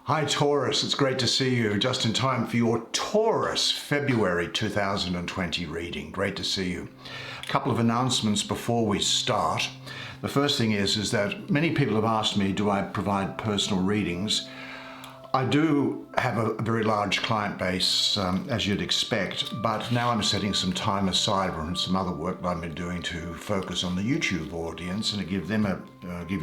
Hi Taurus, it's great to see you just in time for your Taurus February 2020 reading. Great to see you. A couple of announcements before we start. The first thing is that many people have asked me, do I provide personal readings? I do have a very large client base, as you'd expect, but now I'm setting some time aside from some other work that I've been doing to focus on the YouTube audience and to give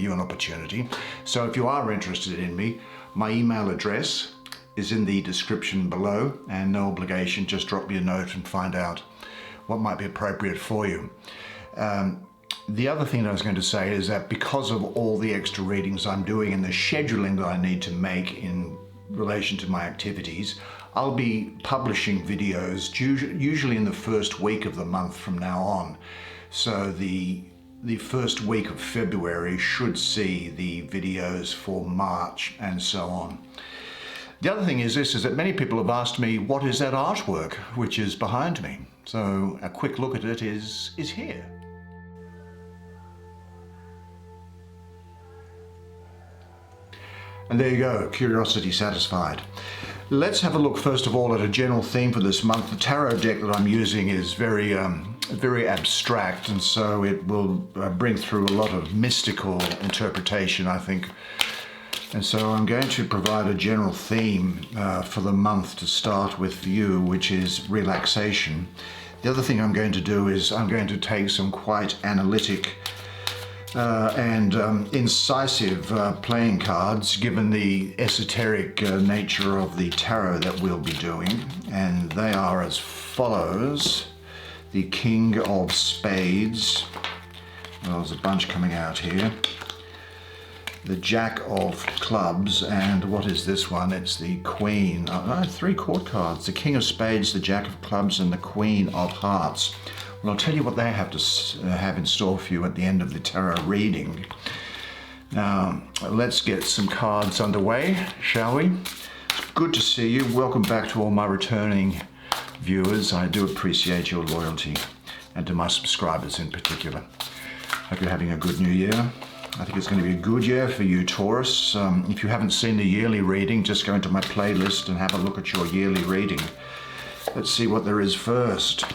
you an opportunity. So if you are interested in me, my email address is in the description below, and no obligation, just drop me a note and find out what might be appropriate for you. The other thing that I was going to say is that because of all the extra readings I'm doing and the scheduling that I need to make in relation to my activities, I'll be publishing videos usually in the first week of the month from now on. So the first week of February should see the videos for March and so on. The other thing is that many people have asked me, what is that artwork which is behind me? So a quick look at it is here. And there you go, curiosity satisfied. Let's have a look first of all at a general theme for this month. The tarot deck that I'm using is very abstract, and so it will bring through a lot of mystical interpretation, I think. And so I'm going to provide a general theme for the month to start with for you, which is relaxation. The other thing I'm going to do is I'm going to take some quite analytic and incisive playing cards, given the esoteric nature of the tarot that we'll be doing. And they are as follows. The King of Spades. Well, there's a bunch coming out here. The Jack of Clubs, and what is this one? It's the Queen. Three court cards. The King of Spades, the Jack of Clubs, and the Queen of Hearts. Well, I'll tell you what they have to have in store for you at the end of the tarot reading. Now, let's get some cards underway, shall we? It's good to see you. Welcome back to all my returning viewers. I do appreciate your loyalty, and to my subscribers in particular. Hope you're having a good new year. I think it's going to be a good year for you, Taurus. If you haven't seen the yearly reading, just go into my playlist and have a look at your yearly reading. Let's see what there is first.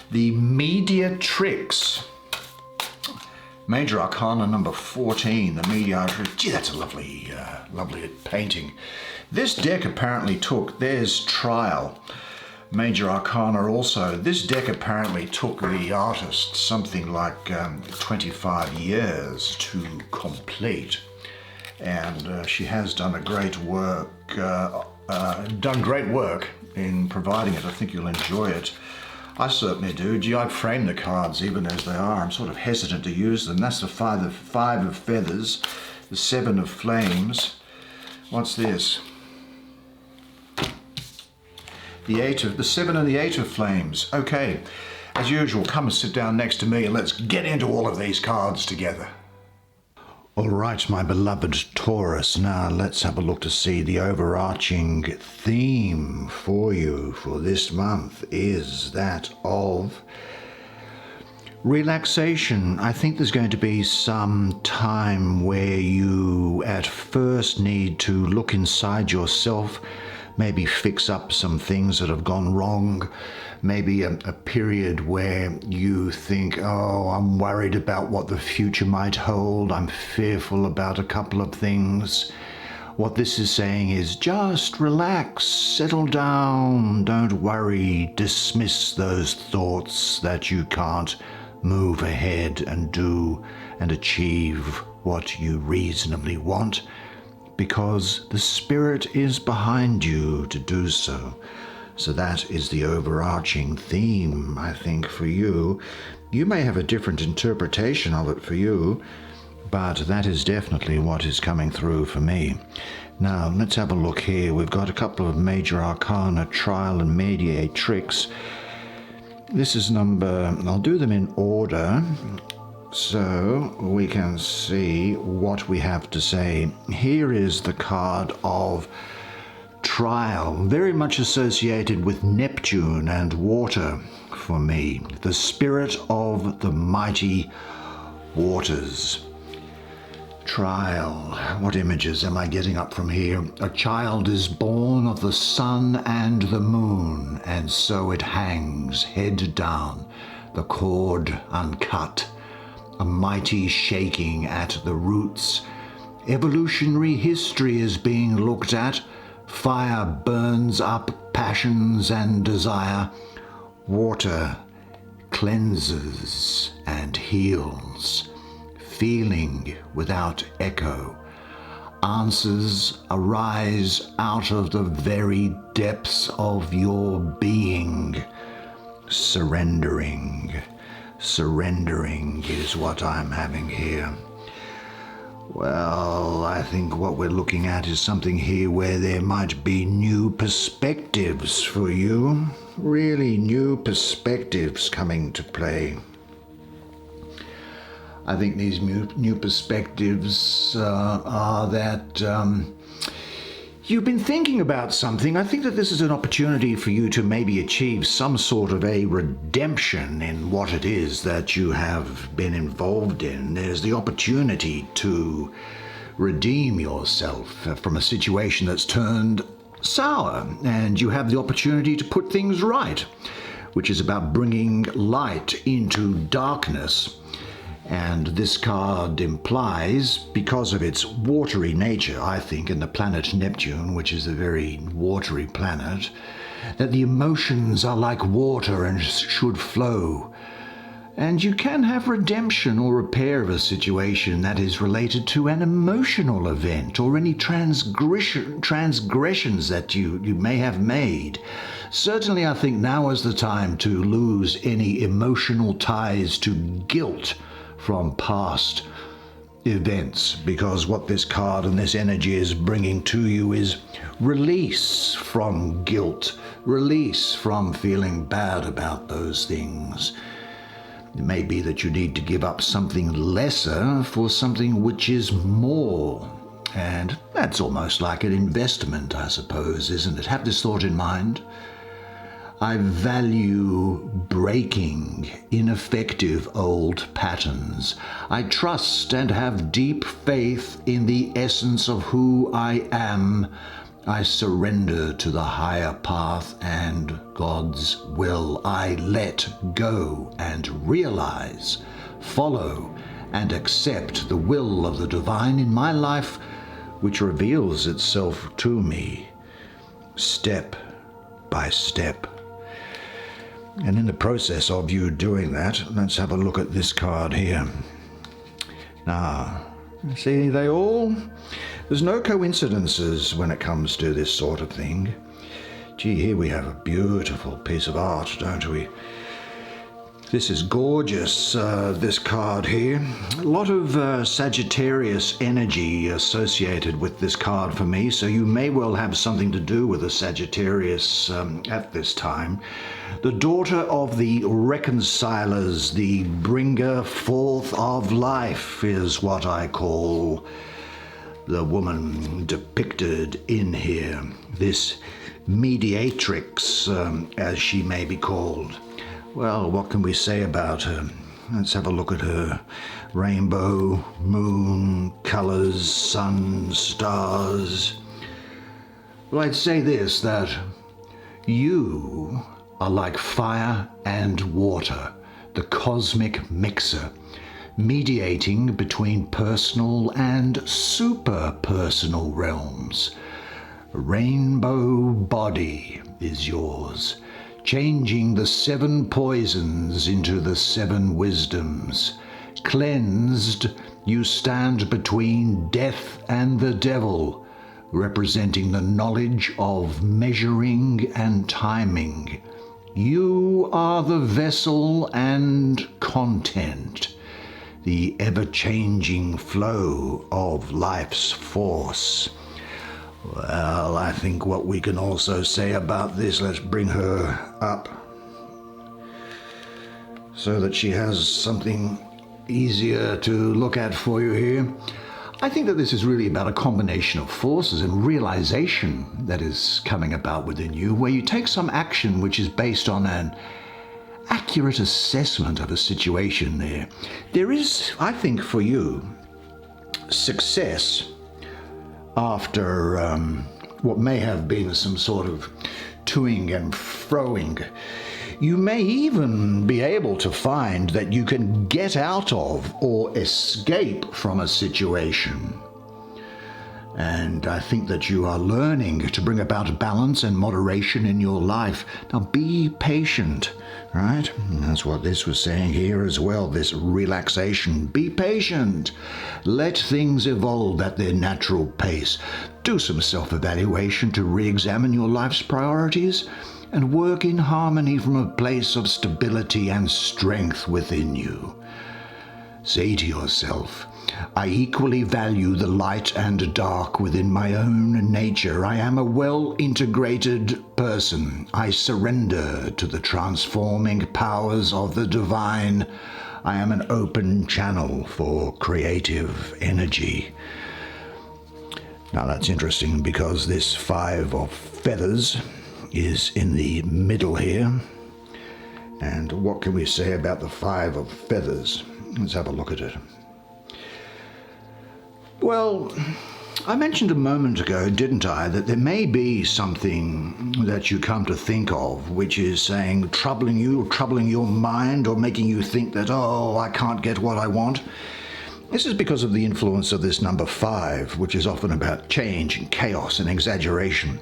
The Mediatrix. Major Arcana number 14, the Mediatrix. Gee, that's a lovely painting. This deck apparently took, there's Trial. Major Arcana also. This deck apparently took the artist something like 25 years to complete. And she has done great work in providing it. I think you'll enjoy it. I certainly do. Gee, I'd frame the cards even as they are. I'm sort of hesitant to use them. That's the five of feathers, the 7 of flames. What's this? The 7 and the 8 of flames. Okay, as usual, come and sit down next to me and let's get into all of these cards together. All right, my beloved Taurus, now let's have a look to see the overarching theme for you for this month is that of relaxation. I think there's going to be some time where you at first need to look inside yourself, maybe fix up some things that have gone wrong, maybe a period where you think, oh, I'm worried about what the future might hold, I'm fearful about a couple of things. What this is saying is just relax, settle down, don't worry, dismiss those thoughts that you can't move ahead and do and achieve what you reasonably want, because the Spirit is behind you to do so. So that is the overarching theme, I think, for you. You may have a different interpretation of it for you, but that is definitely what is coming through for me. Now, let's have a look here. We've got a couple of Major Arcana, Trial and Mediatrix. This is I'll do them in order, so we can see what we have to say. Here is the card of Trial, very much associated with Neptune and water for me. The spirit of the mighty waters. Trial. What images am I getting up from here? A child is born of the sun and the moon, and so it hangs, head down, the cord uncut, a mighty shaking at the roots. Evolutionary history is being looked at. Fire burns up passions and desire. Water cleanses and heals. Feeling without echo. Answers arise out of the very depths of your being. Surrendering. Surrendering is what I'm having here. Well, I think what we're looking at is something here where there might be new perspectives for you. Really new perspectives coming to play. I think these new perspectives are that you've been thinking about something. I think that this is an opportunity for you to maybe achieve some sort of a redemption in what it is that you have been involved in. There's the opportunity to redeem yourself from a situation that's turned sour, and you have the opportunity to put things right, which is about bringing light into darkness. And this card implies, because of its watery nature, I think, and the planet Neptune, which is a very watery planet, that the emotions are like water and should flow. And you can have redemption or repair of a situation that is related to an emotional event or any transgressions that you may have made. Certainly, I think now is the time to lose any emotional ties to guilt from past events, because what this card and this energy is bringing to you is release from guilt, release from feeling bad about those things. It may be that you need to give up something lesser for something which is more, and that's almost like an investment, I suppose, isn't it? Have this thought in mind. I value breaking ineffective old patterns. I trust and have deep faith in the essence of who I am. I surrender to the higher path and God's will. I let go and realize, follow, and accept the will of the divine in my life, which reveals itself to me step by step. And in the process of you doing that, let's have a look at this card here. Now, see, there's no coincidences when it comes to this sort of thing. Gee, here we have a beautiful piece of art, don't we? This is gorgeous, this card here. A lot of Sagittarius energy associated with this card for me, so you may well have something to do with a Sagittarius at this time. The daughter of the reconcilers, the bringer forth of life, is what I call the woman depicted in here. This mediatrix, as she may be called. Well, what can we say about her? Let's have a look at her. Rainbow, moon, colors, sun, stars. Well, I'd say this, that you are like fire and water, the cosmic mixer, mediating between personal and super-personal realms. A rainbow body is yours, changing the 7 poisons into the 7 wisdoms. Cleansed, you stand between death and the devil, representing the knowledge of measuring and timing. You are the vessel and content, the ever-changing flow of life's force. Well, I think what we can also say about this, let's bring her up so that she has something easier to look at for you here. I think that this is really about a combination of forces and realization that is coming about within you, where you take some action which is based on an accurate assessment of a situation there. There is, I think, for you, success after what may have been some sort of toing and froing. You may even be able to find that you can get out of or escape from a situation. And I think that you are learning to bring about balance and moderation in your life. Now be patient, right? That's what this was saying here as well, this relaxation. Be patient. Let things evolve at their natural pace. Do some self-evaluation to re-examine your life's priorities and work in harmony from a place of stability and strength within you. Say to yourself, I equally value the light and dark within my own nature. I am a well-integrated person. I surrender to the transforming powers of the divine. I am an open channel for creative energy. Now that's interesting because this 5 of feathers is in the middle here. And what can we say about the 5 of feathers? Let's have a look at it. Well, I mentioned a moment ago, didn't I, that there may be something that you come to think of, which is saying troubling you, or troubling your mind, or making you think that, oh, I can't get what I want. This is because of the influence of this number 5, which is often about change and chaos and exaggeration.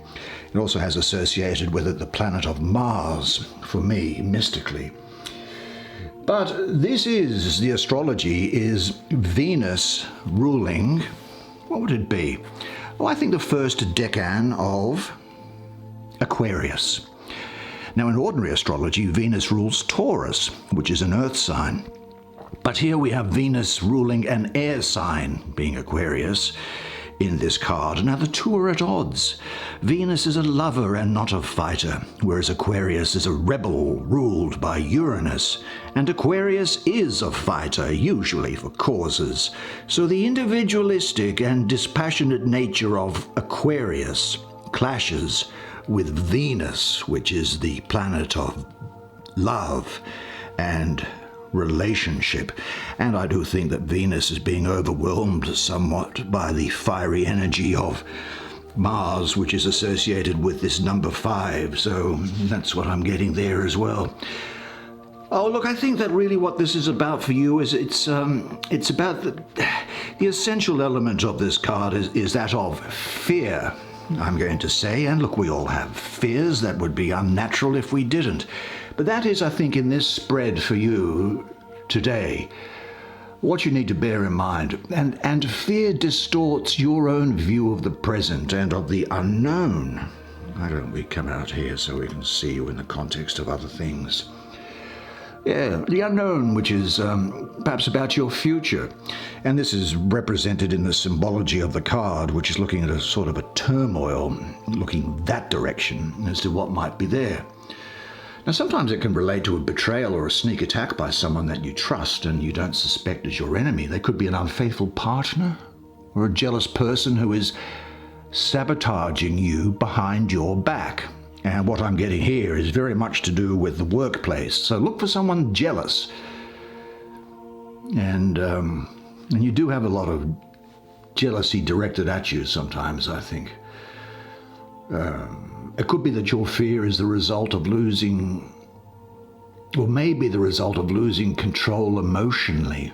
It also has associated with it the planet of Mars, for me, mystically. But this is, the astrology is Venus ruling, what would it be? Well, I think the first decan of Aquarius. Now in ordinary astrology, Venus rules Taurus, which is an earth sign. But here we have Venus ruling an air sign, being Aquarius, in this card. Now the two are at odds. Venus is a lover and not a fighter, whereas Aquarius is a rebel ruled by Uranus. And Aquarius is a fighter, usually for causes. So the individualistic and dispassionate nature of Aquarius clashes with Venus, which is the planet of love and relationship. And I do think that Venus is being overwhelmed somewhat by the fiery energy of Mars, which is associated with this number 5. So that's what I'm getting there as well. Oh, look, I think that really what this is about for you is it's about the essential element of this card is that of fear, I'm going to say. And look, we all have fears. That would be unnatural if we didn't. But that is, I think, in this spread for you today, what you need to bear in mind. And fear distorts your own view of the present and of the unknown. Why don't we come out here so we can see you in the context of other things? Yeah, the unknown, which is perhaps about your future. And this is represented in the symbology of the card, which is looking at a sort of a turmoil, looking that direction as to what might be there. Now, sometimes it can relate to a betrayal or a sneak attack by someone that you trust and you don't suspect is your enemy. They could be an unfaithful partner or a jealous person who is sabotaging you behind your back. And what I'm getting here is very much to do with the workplace. So look for someone jealous. And you do have a lot of jealousy directed at you sometimes, I think. It could be that your fear is the result of losing, or maybe the result of losing control emotionally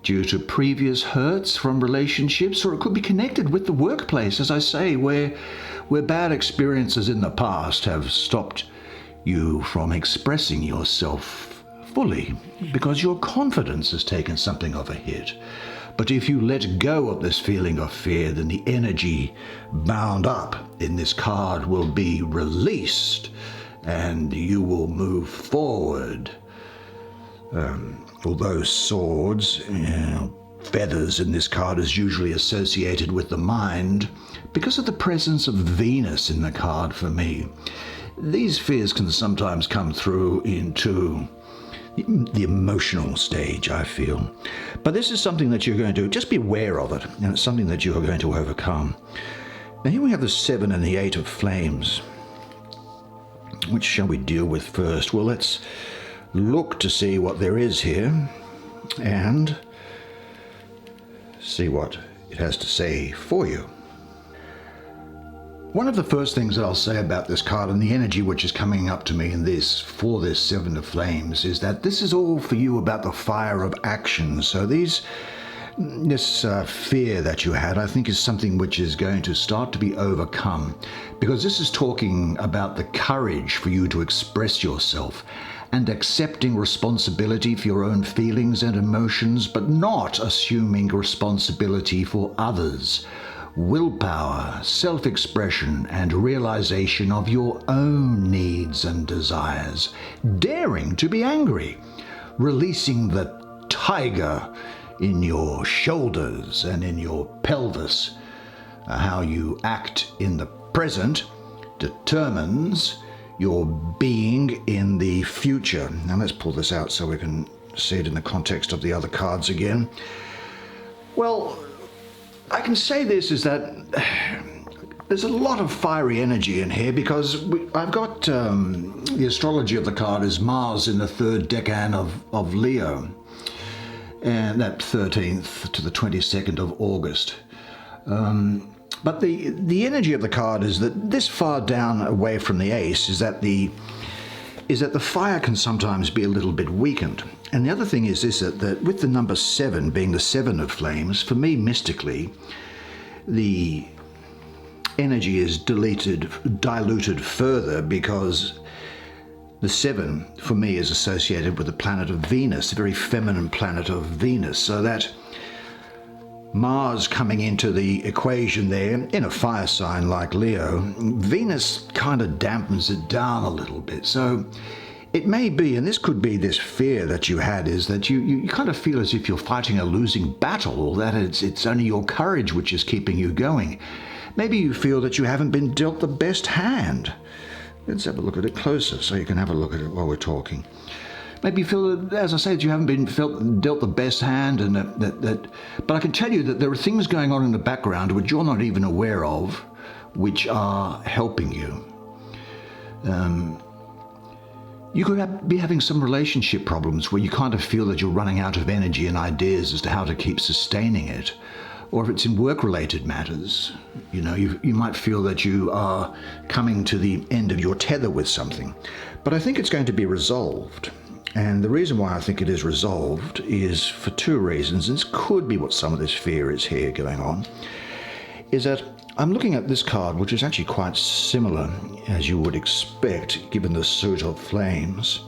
due to previous hurts from relationships, or it could be connected with the workplace, as I say, where bad experiences in the past have stopped you from expressing yourself fully because your confidence has taken something of a hit. But if you let go of this feeling of fear, then the energy bound up in this card will be released and you will move forward. Although swords, feathers in this card is usually associated with the mind, because of the presence of Venus in the card for me, these fears can sometimes come through into the emotional stage, I feel. But this is something that you're going to just be aware of it, and it's something that you are going to overcome. Now here we have the 7 and the 8 of flames. Which shall we deal with first? Well, let's look to see what there is here and see what it has to say for you. One of the first things that I'll say about this card and the energy which is coming up to me in this, for this Seven of Flames, is that this is all for you about the fire of action. So this fear that you had, I think, is something which is going to start to be overcome, because this is talking about the courage for you to express yourself and accepting responsibility for your own feelings and emotions, but not assuming responsibility for others. Willpower, self-expression, and realization of your own needs and desires. Daring to be angry. Releasing the tiger in your shoulders and in your pelvis. How you act in the present determines your being in the future. Now let's pull this out so we can see it in the context of the other cards again. Well, I can say this is that there's a lot of fiery energy in here, because I've got the astrology of the card is Mars in the third decan of Leo, and that 13th to the 22nd of August. But the energy of the card is that this far down away from the ace is that the fire can sometimes be a little bit weakened. And the other thing is this, that with the number 7 being the Seven of Flames, for me mystically, the energy is diluted further, because the 7 for me is associated with the planet of Venus, the very feminine planet of Venus. So that Mars coming into the equation there in a fire sign like Leo, Venus kind of dampens it down a little bit. So it may be, and this could be this fear that you had, is that you kind of feel as if you're fighting a losing battle, or that it's only your courage which is keeping you going. Maybe you feel that you haven't been dealt the best hand. Let's have a look at it closer so you can have a look at it while we're talking. Maybe you feel that, as I say, that you haven't been dealt the best hand, and but I can tell you that there are things going on in the background which you're not even aware of, which are helping you. You could be having some relationship problems where you kind of feel that you're running out of energy and ideas as to how to keep sustaining it. Or if it's in work-related matters, you might feel that you are coming to the end of your tether with something. But I think it's going to be resolved. And the reason why I think it is resolved is for two reasons. This could be what some of this fear is here going on, is that I'm looking at this card, which is actually quite similar, as you would expect, given the suit of flames,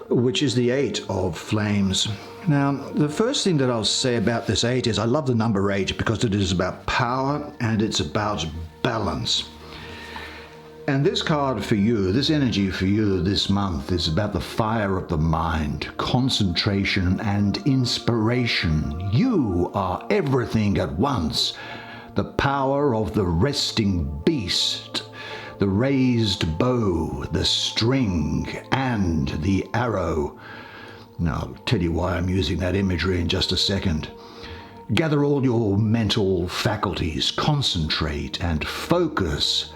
which is the 8 of flames. Now, the first thing that I'll say about this 8 is I love the number 8 because it is about power and it's about balance. And this card for you, this energy for you this month, is about the fire of the mind, concentration and inspiration. You are everything at once. The power of the resting beast, the raised bow, the string, and the arrow. Now, I'll tell you why I'm using that imagery in just a second. Gather all your mental faculties, concentrate and focus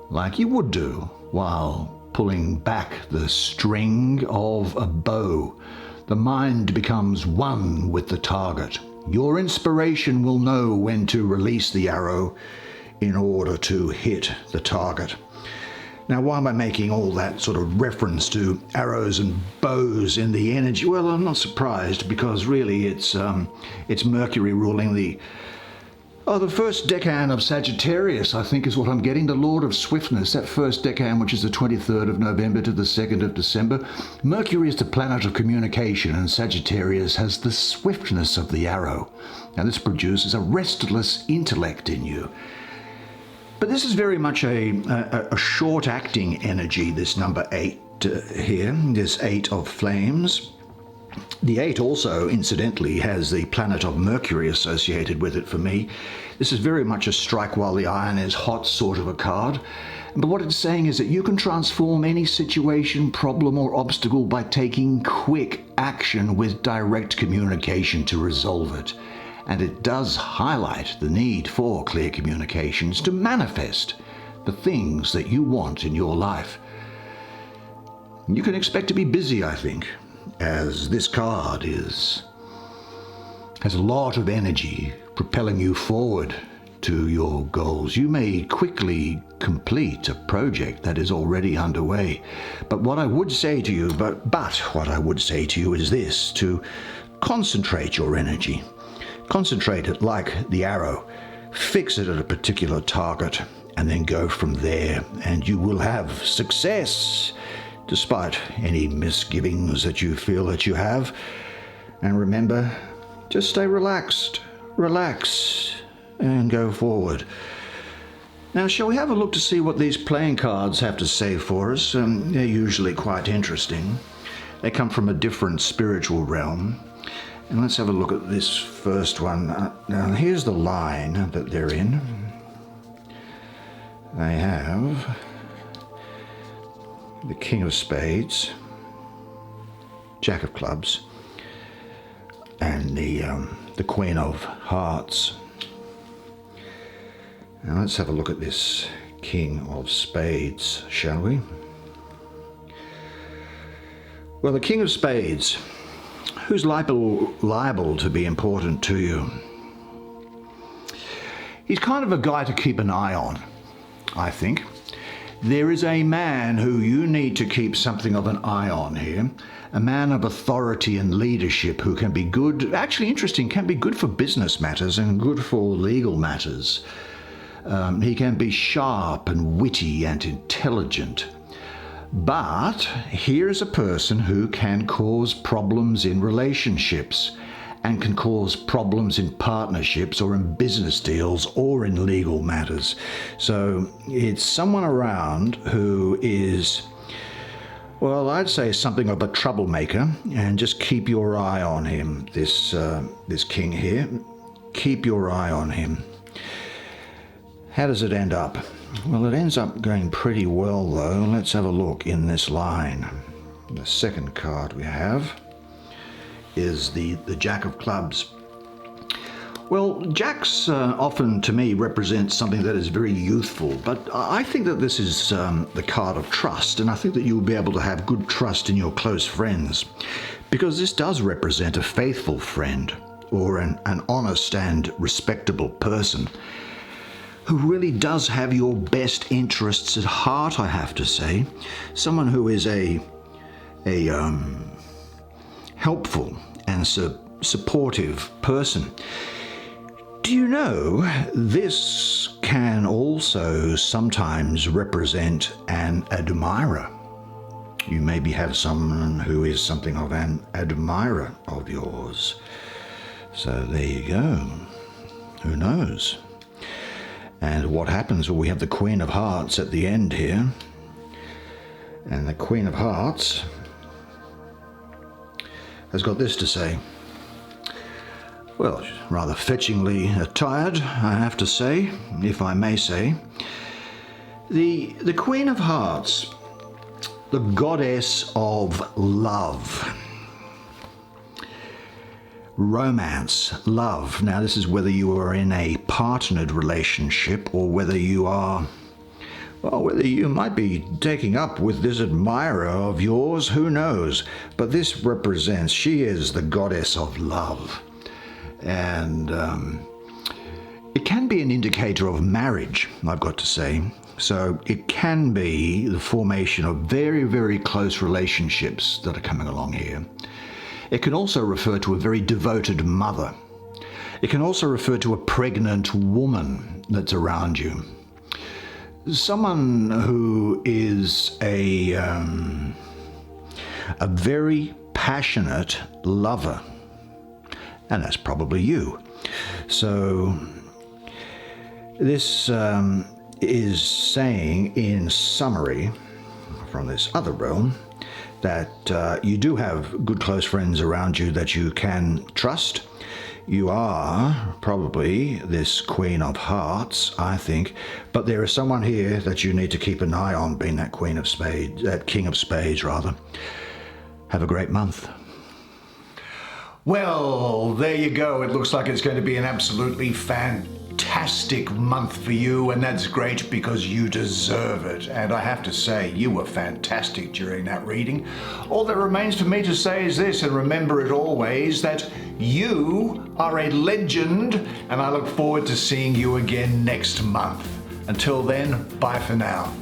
like you would do while pulling back the string of a bow. The mind becomes one with the target. Your inspiration will know when to release the arrow in order to hit the target. Now, why am I making all that sort of reference to arrows and bows in the energy? Well, I'm not surprised, because really it's Mercury ruling the first decan of Sagittarius, I think, is what I'm getting. The Lord of Swiftness, that first decan, which is the 23rd of November to the 2nd of December. Mercury is the planet of communication, and Sagittarius has the swiftness of the arrow. Now, this produces a restless intellect in you. But this is very much a short-acting energy, this number 8 here, this 8 of flames. The 8 also, incidentally, has the planet of Mercury associated with it for me. This is very much a strike while the iron is hot sort of a card. But what it's saying is that you can transform any situation, problem, or obstacle by taking quick action with direct communication to resolve it. And it does highlight the need for clear communications to manifest the things that you want in your life. You can expect to be busy, I think, as this card is has a lot of energy propelling you forward to your goals. You may quickly complete a project that is already underway. But what I would say to you, what I would say to you is this: to concentrate your energy. Concentrate it like the arrow. Fix it at a particular target and then go from there, and you will have success despite any misgivings that you feel that you have. And remember, just stay relaxed, relax, and go forward. Now, shall we have a look to see what these playing cards have to say for us? They're usually quite interesting. They come from a different spiritual realm. And let's have a look at this first one. Now, here's the line that they're in. They have the King of Spades, Jack of Clubs, and the Queen of Hearts. Now let's have a look at this King of Spades, shall we? Well, the King of Spades, who's liable to be important to you? He's kind of a guy to keep an eye on, I think. There is a man who you need to keep something of an eye on here. A man of authority and leadership who can be good, actually interesting, can be good for business matters and good for legal matters. He can be sharp and witty and intelligent. But here's a person who can cause problems in relationships and can cause problems in partnerships or in business deals or in legal matters. So it's someone around who is, well, I'd say something of a troublemaker, and just keep your eye on him, this king here. Keep your eye on him. How does it end up? Well, it ends up going pretty well, though. Let's have a look in this line. The second card we have is the Jack of Clubs. Well, Jacks often, to me, represent something that is very youthful, but I think that this is the card of trust, and I think that you'll be able to have good trust in your close friends, because this does represent a faithful friend or an honest and respectable person who really does have your best interests at heart, I have to say. Someone who is a helpful and supportive person. Do you know this can also sometimes represent an admirer? You maybe have someone who is something of an admirer of yours. So there you go. Who knows? And what happens? Well, we have the Queen of Hearts at the end here. And the Queen of Hearts has got this to say. Well, rather fetchingly attired, I have to say, if I may say. The Queen of Hearts, the goddess of love. Romance, love. Now, this is whether you are in a partnered relationship or whether you are, well, whether you might be taking up with this admirer of yours, who knows? But this represents, she is the goddess of love. And it can be an indicator of marriage, I've got to say. So it can be the formation of very, very close relationships that are coming along here. It can also refer to a very devoted mother. It can also refer to a pregnant woman that's around you. Someone who is a very passionate lover. And that's probably you. So this is saying, in summary, from this other realm, that you do have good close friends around you that you can trust. You are probably this Queen of Hearts, I think, but there is someone here that you need to keep an eye on, being that Queen of Spades, that King of Spades, rather. Have a great month. Well, there you go. It looks like it's going to be an absolutely fantastic fantastic month for you, and that's great because you deserve it. And I have to say, you were fantastic during that reading. All that remains for me to say is this, and remember it always, that you are a legend, and I look forward to seeing you again next month. Until then, bye for now.